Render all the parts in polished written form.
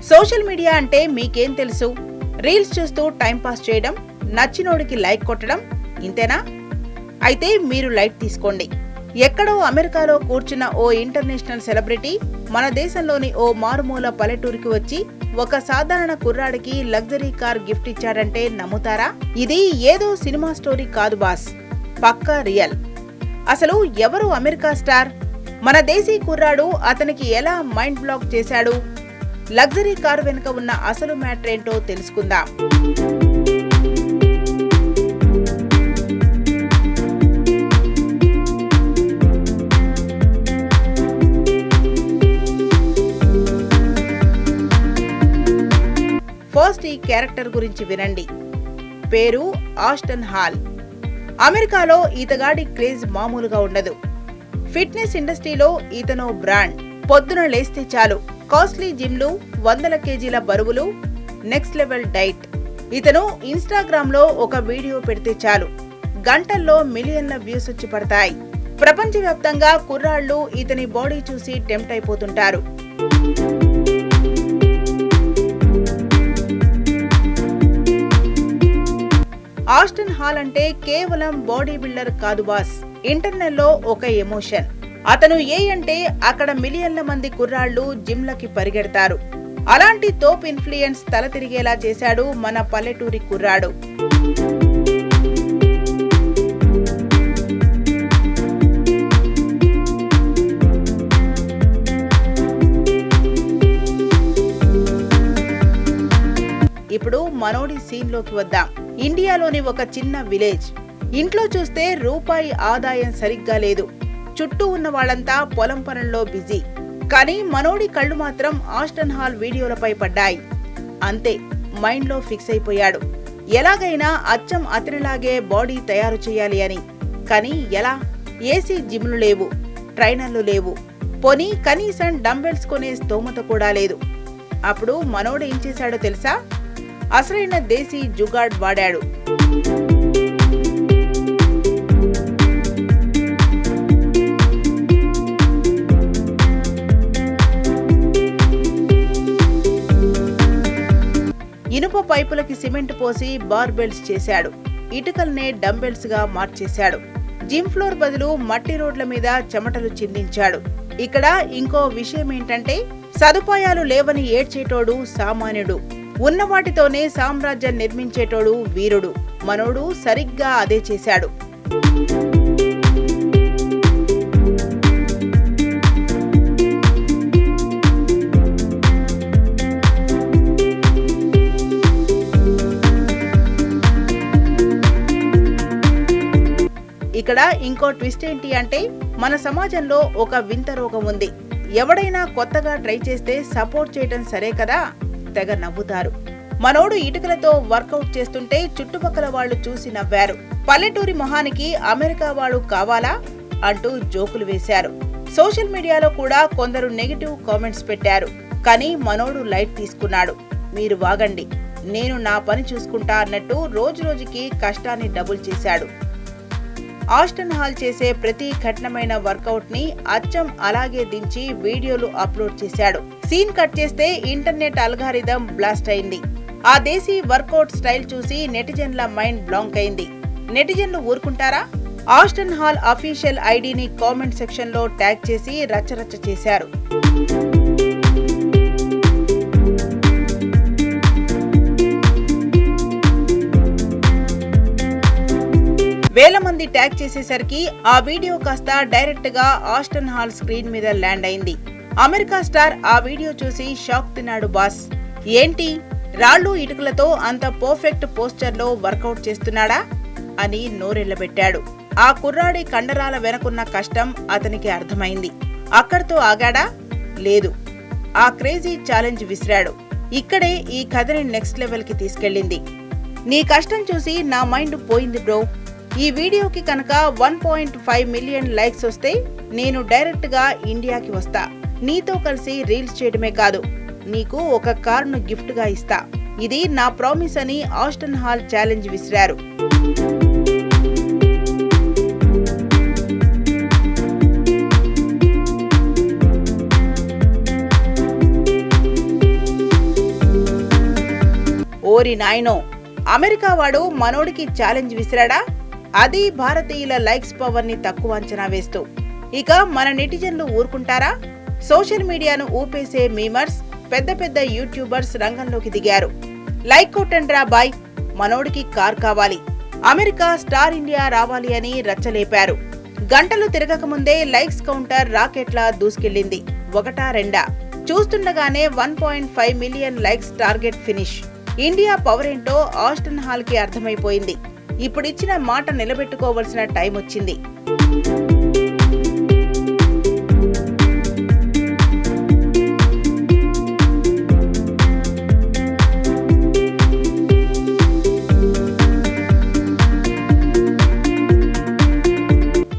Social media అంటే మీకేం తెలుసు? రీల్స్ చూస్తూ టైంపాస్ చేయడం, నచ్చినోడికి లైక్ కొట్టడం, ఇంతేనా? అయితే మీరు లైట్ తీసుకోండి. ఎక్కడో అమెరికాలో కూర్చున్న ఓ ఇంటర్నేషనల్ సెలబ్రిటీ మన దేశంలోని ఓ మారుమూల పల్లెటూరికి వచ్చి ఒక సాధారణ కుర్రాడికి లగ్జరీ కార్ గిఫ్ట్ ఇచ్చాడంటే నమ్ముతారా? ఇది ఏదో సినిమా స్టోరీ కాదు బాస్, పక్కా రియల్. అసలు ఎవరు అమెరికా స్టార్? మన దేశీ కుర్రాడు అతనికి ఎలా మైండ్ బ్లాక్ చేశాడు? లగ్జరీ కారు వెనుక ఉన్న అసలు మ్యాటర్ ఏంటో తెలుసుకుందాం. ఫస్ట్ ఈ క్యారెక్టర్ గురించి వినండి. పేరు ఆస్టన్ హాల్. అమెరికాలో ఈతగాడి క్రేజ్ మామూలుగా ఉండదు. ఫిట్నెస్ ఇండస్ట్రీలో ఈతనో బ్రాండ్. పొద్దున లేస్తే చాలు కాస్ట్లీ జిమ్లు, 100 కేజీల బరువులు, నెక్స్ట్ లెవెల్ డైట్. ఇతను ఇన్స్టాగ్రామ్ లో ఒక వీడియో పెడితే చాలు గంటల్లో మిలియన్ల వ్యూస్ వచ్చి పడతాయి. ప్రపంచవ్యాప్తంగా కుర్రాళ్లు ఇతని బాడీ చూసి టెంప్ట్ అయిపోతుంటారు. ఆస్టన్ హాల్ అంటే కేవలం బాడీ బిల్డర్ కాదు బాస్, ఇంటర్నెట్లో ఒక ఎమోషన్. అతను ఏ అంటే అక్కడ మిలియన్ల మంది కుర్రాళ్లు జిమ్లకి పరిగెడతారు. అలాంటి తోప్ ఇన్ఫ్లుయెన్స్ తల తిరిగేలా చేశాడు మన పల్లెటూరి కుర్రాడు. ఇప్పుడు మనోడి సీన్లోకి వద్దాం. ఇండియాలోని ఒక చిన్న విలేజ్. ఇంట్లో చూస్తే రూపాయి ఆదాయం సరిగ్గా లేదు. చుట్టూ ఉన్న వాళ్ళంతా పొలం పనుల్లో బిజీ. కానీ మనోడి కళ్ళు మాత్రం ఆస్టన్ హాల్ వీడియోలపై పడ్డాయి. అంతే, మైండ్లో ఫిక్స్ అయిపోయాడు. ఎలాగైనా అచ్చం అతనిలాగే బాడీ తయారు చేయాలి అని. కానీ ఎలా? ఏసీ జిమ్లు లేవు, ట్రైనర్లు లేవు, పోనీ కనీసం డంబెల్స్ కొనే స్తోమత కూడా లేదు. అప్పుడు మనోడు ఏం చేశాడో తెలుసా? అసలైన దేశీ జుగాడ్ వాడాడు. ఇనుప పైపులకి సిమెంట్ పోసి బార్బెల్స్ చేశాడు. ఇటుకల్నే డంబెల్స్ గా మార్చేశాడు. జిమ్ ఫ్లోర్ బదులు మట్టి రోడ్ల మీద చెమటలు చిందించాడు. ఇక్కడ ఇంకో విషయం ఏంటంటే, సదుపాయాలు లేవని ఏడ్చేటోడు సామాన్యుడు, ఉన్నవాటితోనే సామ్రాజ్యం నిర్మించేటోడు వీరుడు. మనోడు సరిగ్గా అదే చేశాడు. ఇక్కడ ఇంకో ట్విస్ట్ ఏంటి అంటే, మన సమాజంలో ఒక వింత రోగం ఉంది. ఎవడైనా కొత్తగా ట్రై చేస్తే సపోర్ట్ చేయటం సరే కదా, తెగ నవ్వుతారు. మనోడు ఇటుకలతో వర్కౌట్ చేస్తుంటే చుట్టుపక్కల వాళ్ళు చూసి నవ్వారు. పల్లెటూరి మొహానికి అమెరికా వాడు కావాలా అంటూ జోకులు వేశారు. సోషల్ మీడియాలో కూడా కొందరు నెగిటివ్ కామెంట్స్ పెట్టారు. కానీ మనోడు లైట్ తీసుకున్నాడు. మీరు వాగండి, నేను నా పని చూసుకుంటా అన్నట్టు రోజు రోజుకి కష్టాన్ని డబుల్ చేశాడు. ఆస్టన్ హాల్ చేసే ప్రతి కఠినమైన వర్కౌట్ ని అచ్చం అలాగే దించి వీడియోలు అప్లోడ్ చేశాడు. సీన్ కట్ చేస్తే ఇంటర్నెట్ అల్గారిథం బ్లాస్ట్ అయింది. ఆ దేశీ వర్కౌట్ స్టైల్ చూసి నెటిజన్ల మైండ్ బ్లాంక్ అయింది. నెటిజన్లు ఊరుకుంటారా? ఆస్టన్ హాల్ అఫీషియల్ ఐడిని కామెంట్ సెక్షన్ లో ట్యాగ్ చేసి రచ్చరచ్చ చేశారు. వేల మంది ట్యాగ్ చేసేసరికి ఆ వీడియో కాస్త డైరెక్ట్ గా ఆస్టన్ హాల్ స్క్రీన్ మీద ల్యాండ్ అయింది. అమెరికా స్టార్ ఆ వీడియో చూసి షాక్ తిన్నాడు బాస్. ఏంటి, రాళ్లు ఇటుకలతో అంత పర్ఫెక్ట్ పోస్చర్ లో వర్కౌట్ చేస్తున్నాడా అని నోరెళ్లబెట్టాడు. ఆ కుర్రాడి కండరాల వెనకున్న కష్టం అతనికి అర్థమైంది. అక్కడితో ఆగాడా? లేదు, ఆ క్రేజీ ఛాలెంజ్ విసిరాడు. ఇక్కడే ఈ కథని నెక్స్ట్ లెవెల్ కి తీసుకెళ్ళింది. నీ కష్టం చూసి నా మైండ్ పోయింది బ్రో. ఈ వీడియోకి కనుక 1.5 మిలియన్ లైక్స్ వస్తే నేను డైరెక్ట్ గా ఇండియాకి వస్తా. నీతో కలిసి రీల్స్ చేయడమే కాదు, నీకు ఒక కారును గిఫ్ట్ గా ఇస్తా. ఇది నా ప్రామిస్ అని ఆస్టన్ హాల్ ఛాలెంజ్ విసిరారు. ఓరి నాయనో, అమెరికా వాడు మనోడికి ఛాలెంజ్ విసిరాడా? అది భారతీయుల లైక్స్ పవర్ ని తక్కువ అంచనా వేస్తూ. ఇక మన నెటిజన్లు ఊరుకుంటారా? సోషల్ మీడియాను ఊపేసే మీమర్స్, పెద్ద పెద్ద యూట్యూబర్స్ రంగంలోకి దిగారు. లైక్ కొట్టండ్రా బాయ్, మనోడికి కార్ కావాలి, అమెరికా స్టార్ ఇండియా రావాలి అని రచ్చలేపారు. గంటలు తిరగకముందే లైక్స్ కౌంటర్ రాకెట్లా దూసుకెళ్లింది. ఒకటా రెండా? చూస్తుండగానే 1.5 million likes target finish. India power ఏంటో ఆస్టన్ హాల్ కి అర్థమైపోయింది. ఇప్పుడిచ్చిన మాట నిలబెట్టుకోవాల్సిన టైం వచ్చింది.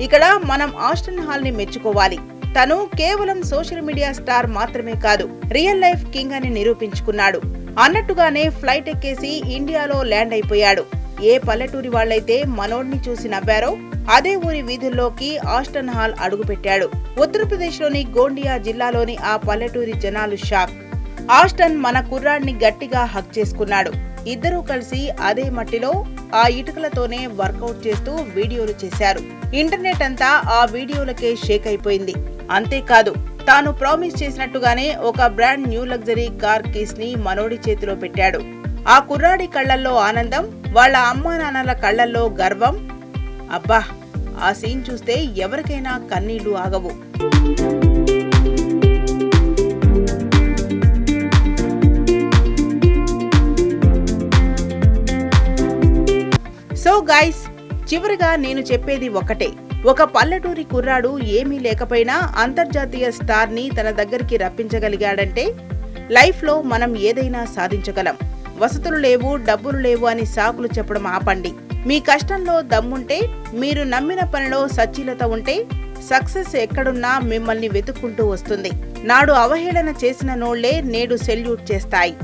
ఇక్కడ మనం ఆస్టన్ హాల్ ని మెచ్చుకోవాలి. తను కేవలం సోషల్ మీడియా స్టార్ మాత్రమే కాదు, రియల్ లైఫ్ కింగ్ అని నిరూపించుకున్నాడు. అన్నట్టుగానే ఫ్లైట్ ఎక్కేసి ఇండియాలో ల్యాండ్ అయిపోయాడు. ఏ పల్లెటూరి వాళ్లైతే మనోడ్ని చూసి నవ్వారో అదే ఊరి వీధుల్లోకి ఆస్టన్ హాల్ అడుగుపెట్టాడు. ఉత్తరప్రదేశ్ లోని గోండియా జిల్లాలోని ఆ పల్లెటూరి జనాలు షాక్. ఆస్టన్ మన కుర్రాడిని గట్టిగా హక్ చేసుకున్నాడు. ఇద్దరూ కలిసి అదే మట్టిలో ఆ ఇటుకలతోనే వర్కౌట్ చేస్తూ వీడియోలు చేశారు. ఇంటర్నెట్ అంతా ఆ వీడియోలకే షేక్ అయిపోయింది. అంతేకాదు, తాను ప్రామిస్ చేసినట్టుగానే ఒక brand new luxury car keys ని మనోడి చేతిలో పెట్టాడు. ఆ కుర్రాడి కళ్లల్లో ఆనందం, వాళ్ళ అమ్మా నాన్నల కళ్లల్లో గర్వం. అబ్బా, ఆ సీన్ చూస్తే ఎవరికైనా కన్నీళ్లు ఆగవు. సో గైస్, చివరిగా నేను చెప్పేది ఒకటే. ఒక పల్లెటూరి కుర్రాడు ఏమీ లేకపోయినా అంతర్జాతీయ స్టార్ ని తన దగ్గరికి రప్పించగలిగాడంటే లైఫ్ లో మనం ఏదైనా సాధించగలం. వసతులు లేవు, డబ్బులు లేవు అని సాకులు చెప్పడం ఆపండి. మీ కష్టంలో దమ్ముంటే, మీరు నమ్మిన పనిలో సచ్చీలత ఉంటే సక్సెస్ ఎక్కడున్నా మిమ్మల్ని వెతుక్కుంటూ వస్తుంది. నాడు అవహేళన చేసిన నోళ్లే నేడు సెల్యూట్ చేస్తాయి.